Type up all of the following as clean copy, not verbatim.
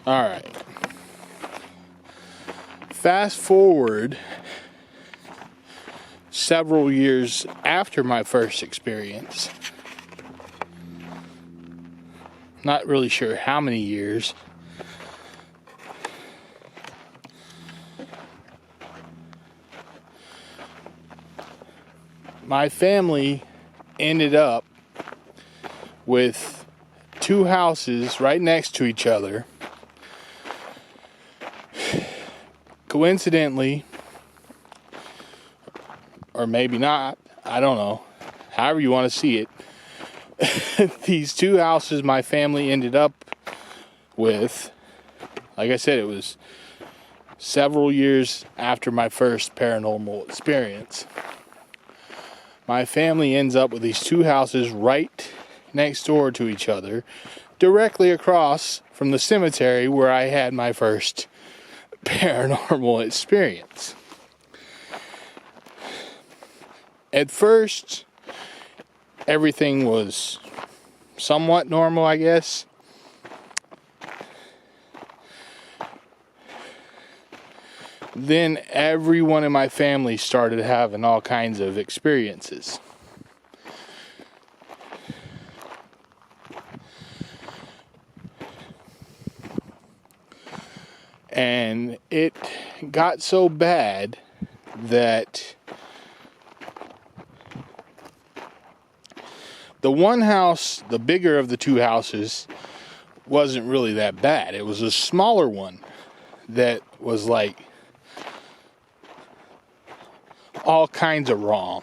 Alright. Fast forward several years after my first experience. Not really sure how many years. My family ended up with two houses right next to each other. Coincidentally, or maybe not, I don't know, however you want to see it, these two houses my family ended up with, like I said, it was several years after my first paranormal experience. My family ends up with these two houses right next door to each other, directly across from the cemetery where I had my first paranormal experience. At first, everything was somewhat normal, I guess. Then everyone in my family started having all kinds of experiences. And it got so bad that the one house, the bigger of the two houses, wasn't really that bad. It was a smaller one that was like all kinds of wrong.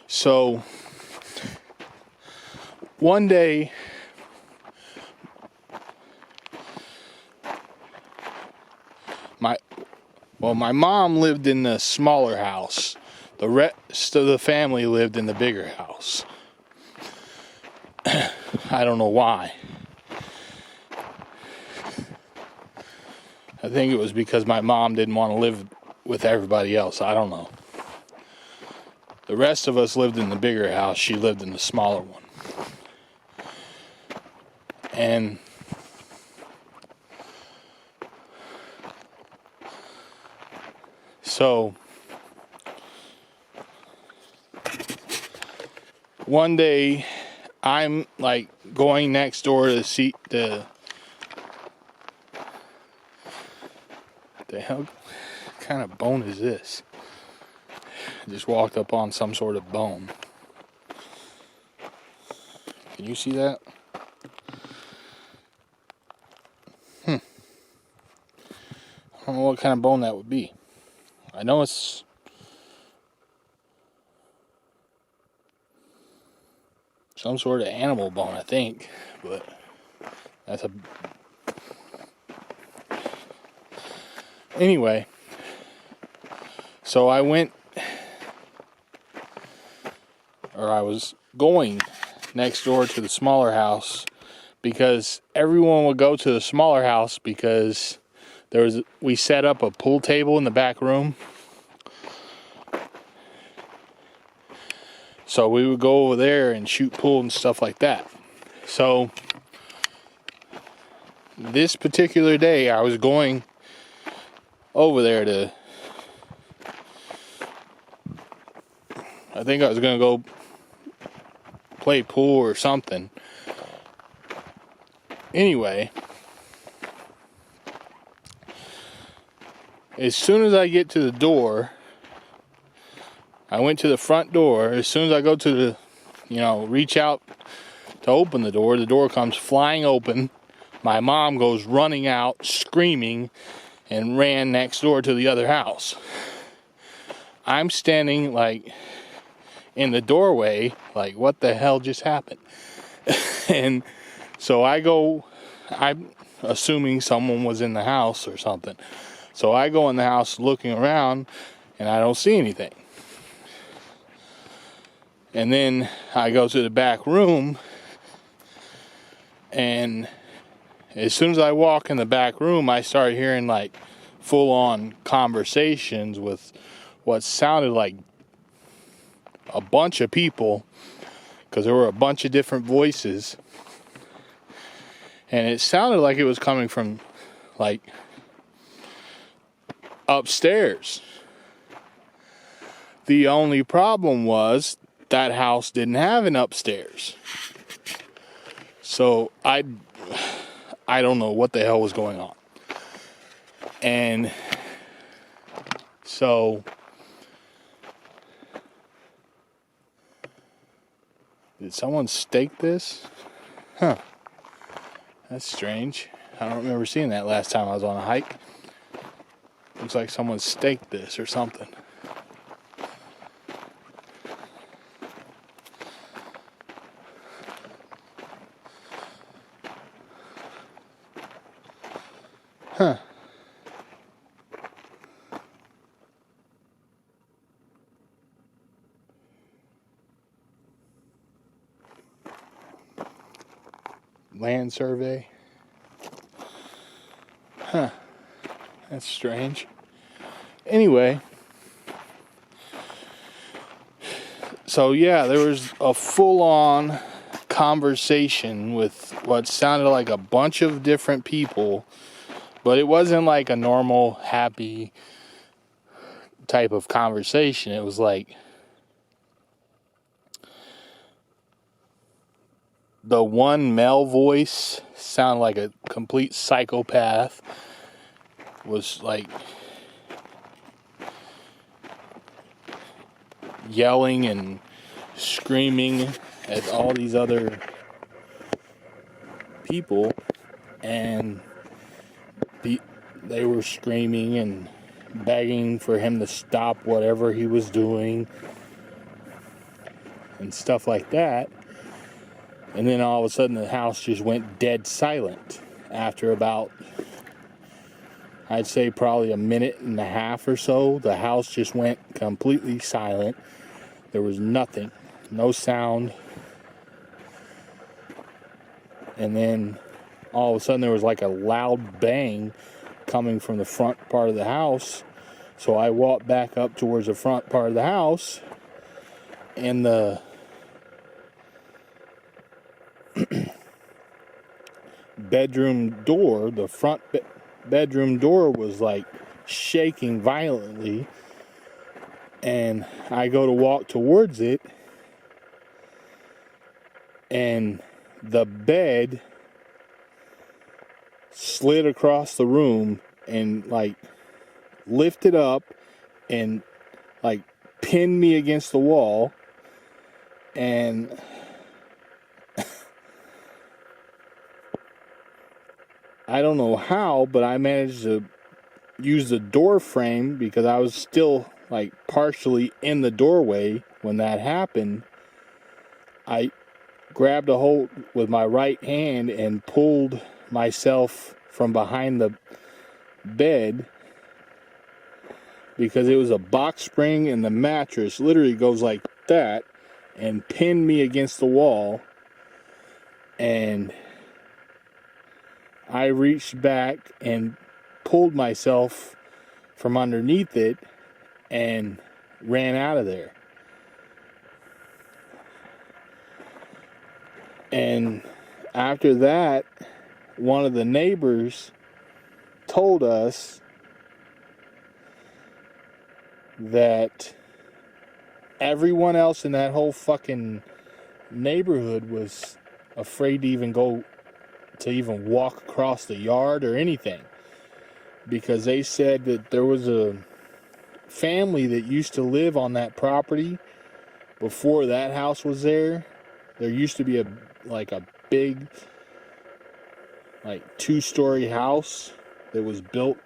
So one day, my mom lived in the smaller house. The rest of the family lived in the bigger house. I don't know why. I think it was because my mom didn't want to live with everybody else. I don't know. The rest of us lived in the bigger house. She lived in the smaller one. And so one day I'm like going next door to see the hell kind of bone is this? I just walked up on some sort of bone. Can you see that? I don't know what kind of bone that would be. I know it's some sort of animal bone, I think, but that's a... Anyway, so I was going next door to the smaller house because everyone would go to the smaller house because we set up a pool table in the back room. So we would go over there and shoot pool and stuff like that. So this particular day I was going over there to, I think I was going to go play pool or something. Anyway, as soon as I get to the door, I went to the front door. As soon as I go to the, reach out to open the door comes flying open. My mom goes running out, screaming, and ran next door to the other house. I'm standing like in the doorway, like what the hell just happened? And so I'm assuming someone was in the house or something. So I go in the house looking around and I don't see anything. And then I go to the back room, and as soon as I walk in the back room, I start hearing like full-on conversations with what sounded like a bunch of people, because there were a bunch of different voices. And it sounded like it was coming from, like, upstairs. The only problem was that house didn't have an upstairs. So I don't know what the hell was going on. And so did someone stake this? Huh. That's strange. I don't remember seeing that last time I was on a hike. Looks like someone staked this or something. Huh. Land survey. Huh. That's strange. Anyway. So yeah, there was a full-on conversation with what sounded like a bunch of different people. But it wasn't like a normal, happy type of conversation. It was like the one male voice sounded like a complete psychopath. Was like yelling and screaming at all these other people, and they were screaming and begging for him to stop whatever he was doing and stuff like that. And then all of a sudden the house just went dead silent after about, I'd say probably a minute and a half or so. The house just went completely silent. There was nothing, no sound. And then all of a sudden there was like a loud bang coming from the front part of the house. So I walked back up towards the front part of the house, and the bedroom door, the front bedroom door was like shaking violently. And I go to walk towards it, and the bed slid across the room and like lifted up and like pinned me against the wall. And I don't know how, but I managed to use the door frame because I was still like partially in the doorway when that happened. I grabbed a hold with my right hand and pulled myself from behind the bed because it was a box spring, and the mattress literally goes like that and pinned me against the wall. And I reached back and pulled myself from underneath it and ran out of there. And after that, one of the neighbors told us that everyone else in that whole fucking neighborhood was afraid to even walk across the yard or anything, because they said that there was a family that used to live on that property before that house was there. There used to be a big, like 2-story house that was built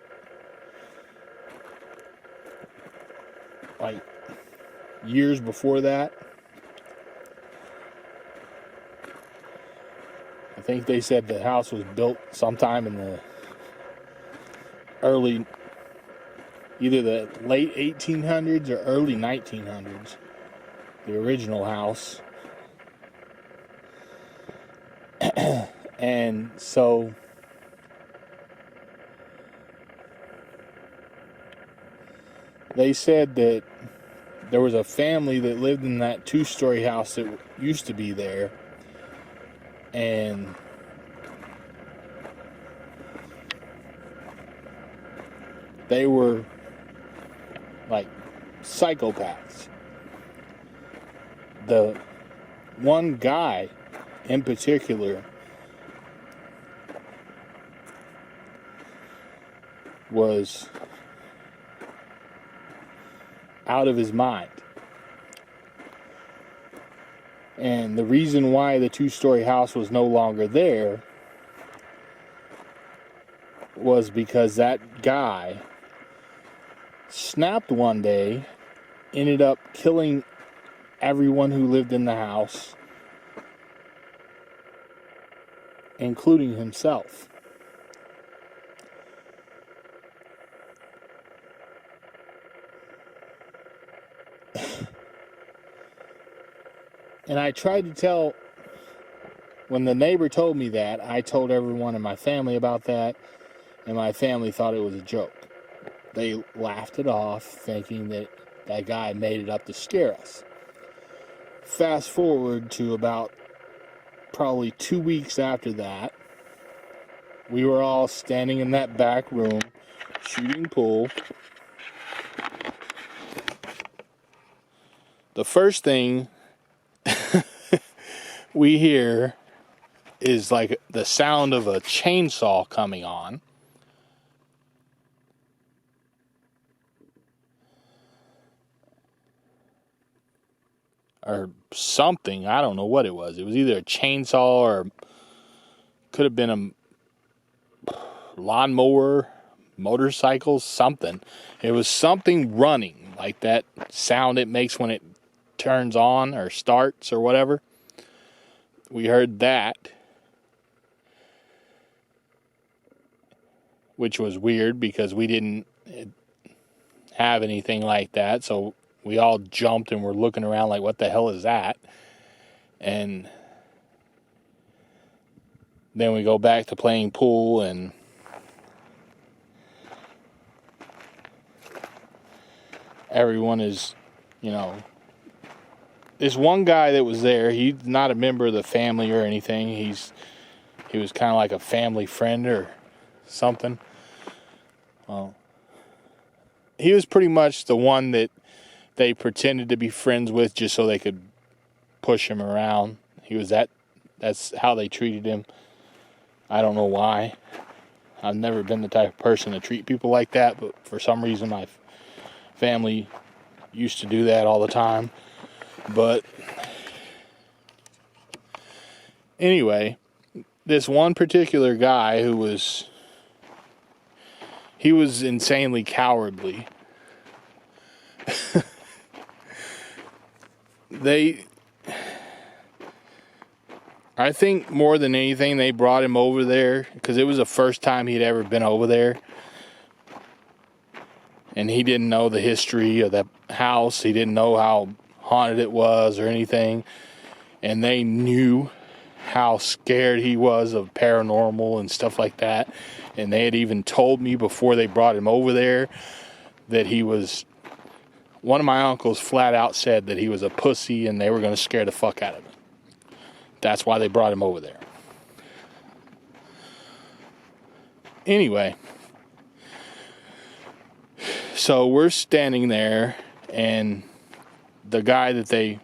like years before that. I think they said the house was built sometime in the either the late 1800s or early 1900s. The original house. And so they said that there was a family that lived in that 2-story house that used to be there, and they were like psychopaths. The one guy in particular was out of his mind. And the reason why the two-story house was no longer there was because that guy snapped one day, ended up killing everyone who lived in the house, including himself. And I tried to tell, when the neighbor told me that, I told everyone in my family about that, and my family thought it was a joke. They laughed it off, thinking that that guy made it up to scare us. Fast forward to about probably 2 weeks after that, we were all standing in that back room shooting pool. The first thing we hear is like the sound of a chainsaw coming on. Or something. I don't know what it was. It was either a chainsaw or could have been a lawnmower, motorcycle, something. It was something running, like that sound it makes when it turns on or starts or whatever. We heard that, which was weird because we didn't have anything like that. So we all jumped and were looking around like, what the hell is that? And then we go back to playing pool, and everyone is, this one guy that was there, he's not a member of the family or anything. He was kind of like a family friend or something. Well, he was pretty much the one that they pretended to be friends with just so they could push him around. That's how they treated him. I don't know why. I've never been the type of person to treat people like that, but for some reason my family used to do that all the time. But anyway, this one particular guy he was insanely cowardly. I think more than anything, they brought him over there because it was the first time he'd ever been over there. And he didn't know the history of that house. He didn't know how haunted it was or anything. And they knew how scared he was of paranormal and stuff like that. And they had even told me before they brought him over there that one of my uncles flat out said that he was a pussy and they were going to scare the fuck out of him. That's why they brought him over there. Anyway, so we're standing there, and the guy that they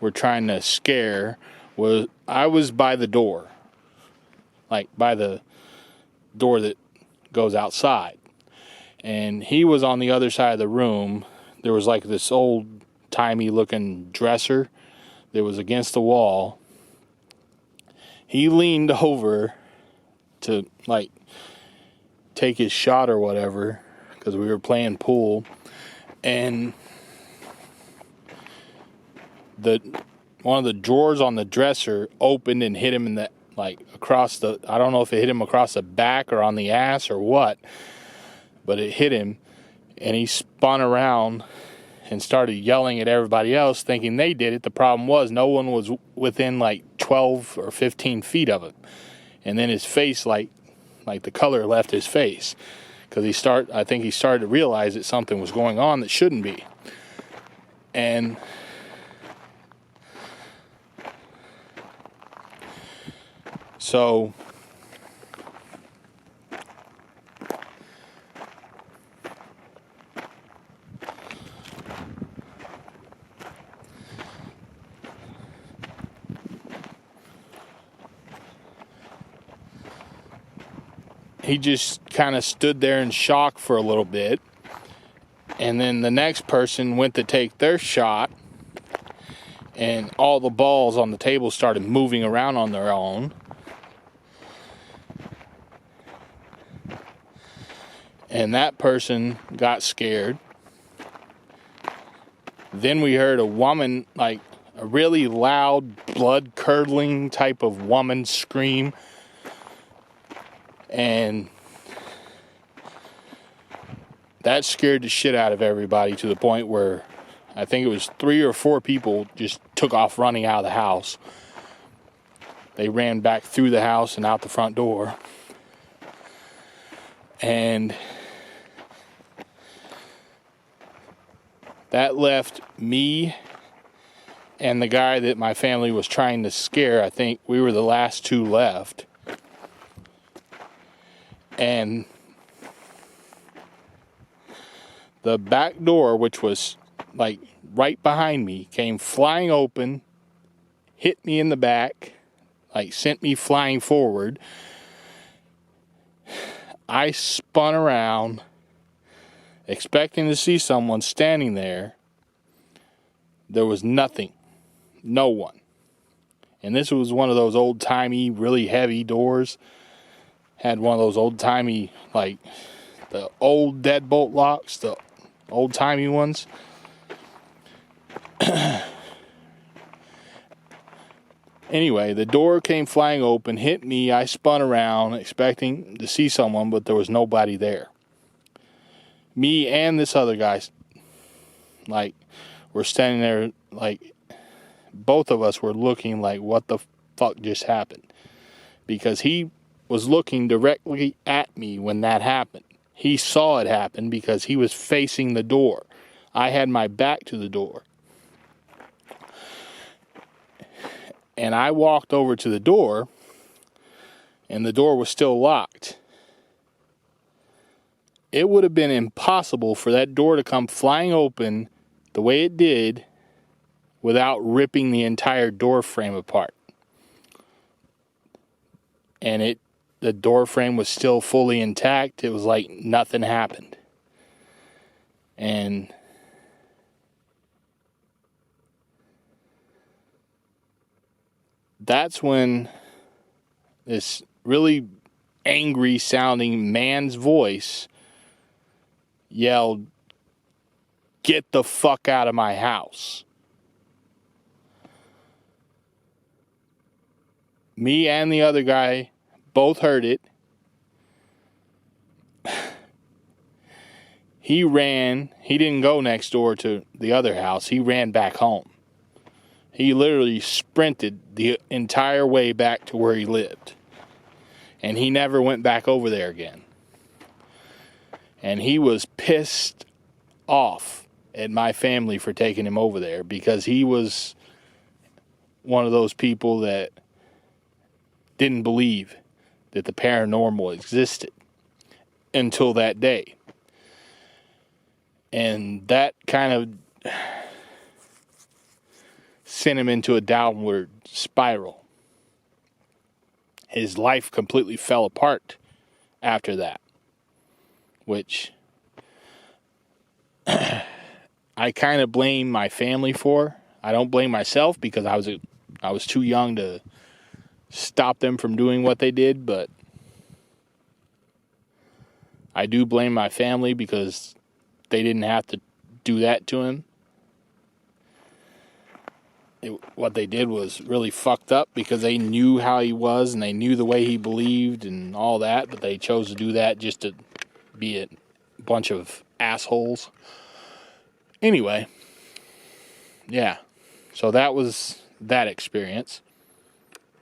were trying to scare I was by the door, like by the door that goes outside, and he was on the other side of the room. There was like this old-timey looking dresser that was against the wall. He leaned over to like take his shot or whatever because we were playing pool, and one of the drawers on the dresser opened and hit him in the across the, I don't know if it hit him across the back or on the ass or what, but it hit him, and he spun around and started yelling at everybody else thinking they did it. The problem was no one was within like 12 or 15 feet of him. And then his face, like the color left his face, because I think he started to realize that something was going on that shouldn't be. And so he just kind of stood there in shock for a little bit. And then the next person went to take their shot, and all the balls on the table started moving around on their own. And that person got scared. Then we heard a woman, like a really loud, blood-curdling type of woman scream. And that scared the shit out of everybody to the point where I think it was 3 or 4 people just took off running out of the house. They ran back through the house and out the front door. And that left me and the guy that my family was trying to scare. I think we were the last 2 left. And the back door, which was like right behind me, came flying open, hit me in the back, like sent me flying forward. I spun around, expecting to see someone standing there. There was nothing. No one. And this was one of those old-timey, really heavy doors. Had one of those old-timey, like, the old deadbolt locks, the old-timey ones. Anyway, the door came flying open, hit me. I spun around, expecting to see someone, but there was nobody there. Me and this other guy, like, were standing there, like, both of us were looking like, what the fuck just happened? Because he was looking directly at me when that happened. He saw it happen because he was facing the door. I had my back to the door. And I walked over to the door, and the door was still locked. It would have been impossible for that door to come flying open the way it did without ripping the entire door frame apart. And the door frame was still fully intact. It was like nothing happened. And that's when this really angry sounding man's voice yelled, "Get the fuck out of my house." Me and the other guy both heard it. He ran. He didn't go next door to the other house. He ran back home. He literally sprinted the entire way back to where he lived. And he never went back over there again. And he was pissed off at my family for taking him over there because he was one of those people that didn't believe that the paranormal existed until that day. And that kind of sent him into a downward spiral. His life completely fell apart after that, which I kind of blame my family for. I don't blame myself because I was too young to stop them from doing what they did, but I do blame my family because they didn't have to do that to him. What they did was really fucked up because they knew how he was and they knew the way he believed and all that, but they chose to do that just to be a bunch of assholes. Anyway, yeah, so that was that experience.